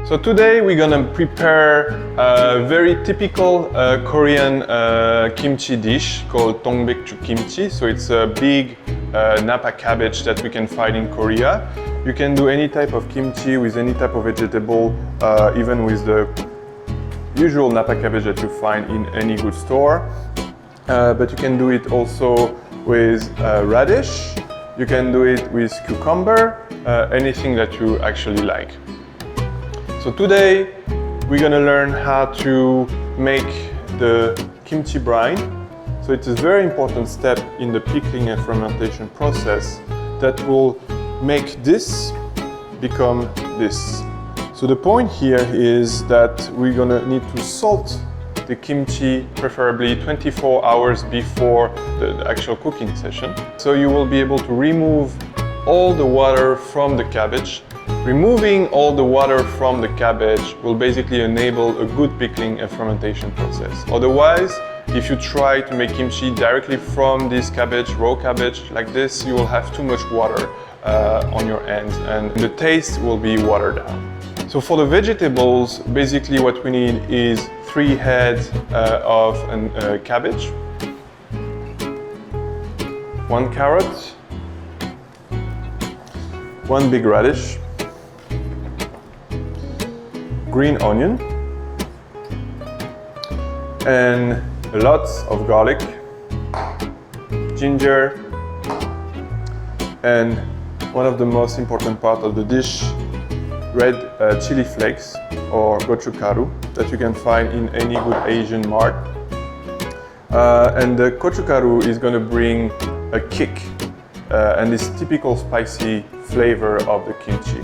So today we're gonna prepare a very typical Korean kimchi dish called dongbekju kimchi. So it's a big Napa cabbage that we can find in Korea. You can do any type of kimchi with any type of vegetable, even with the usual Napa cabbage that you find in any good store. But you can do it also with radish. You can do it with cucumber, anything that you actually like. So today we're gonna learn how to make the kimchi brine. So it's a very important step in the pickling and fermentation process that will make this become this. So the point here is that we're gonna need to salt the kimchi, preferably 24 hours before the actual cooking session. So you will be able to remove all the water from the cabbage. Removing all the water from the cabbage will basically enable a good pickling and fermentation process. Otherwise, if you try to make kimchi directly from this cabbage, raw cabbage like this, you will have too much water on your hands and the taste will be watered down. So for the vegetables, basically what we need is 3 heads of cabbage, 1 carrot, 1 big radish, green onion, and lots of garlic, ginger, and one of the most important part of the dish, red chili flakes or gochugaru that you can find in any good Asian mart. And the gochugaru is going to bring a kick and this typical spicy flavor of the kimchi.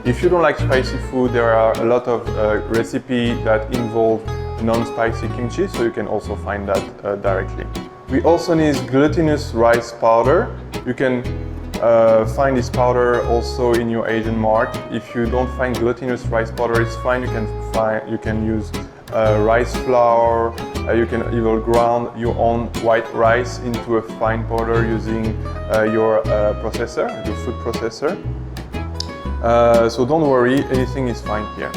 If you don't like spicy food, there are a lot of recipes that involve non-spicy kimchi, so you can also find that directly. We also need glutinous rice powder. You can find this powder also in your Asian mart. If you don't find glutinous rice powder, it's fine. You can use rice flour. You can even ground your own white rice into a fine powder using your processor, your food processor. So don't worry, anything is fine here.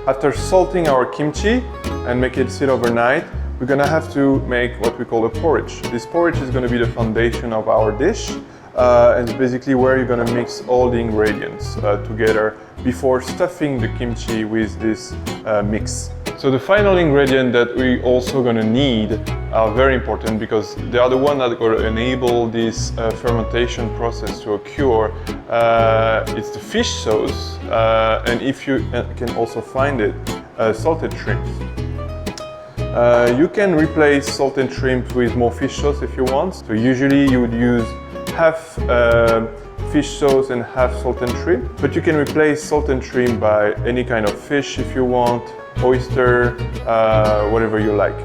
After salting our kimchi and make it sit overnight, we're gonna have to make what we call a porridge. This porridge is gonna be the foundation of our dish. And it's basically where you're gonna mix all the ingredients together before stuffing the kimchi with this mix. So the final ingredient that we also gonna need are very important because they are the ones that are gonna enable this fermentation process to occur. It's the fish sauce, and if you can also find it, salted shrimps. You can replace salted shrimp with more fish sauce if you want. So usually you would use half fish sauce and half salted shrimp, but you can replace salted shrimp by any kind of fish if you want, oyster, whatever you like.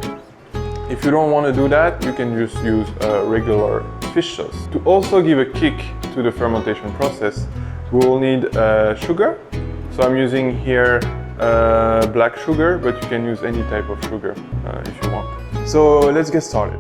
If you don't want to do that, you can just use regular fish sauce. To also give a kick to the fermentation process, we will need sugar. So I'm using here black sugar, but you can use any type of sugar if you want. So let's get started.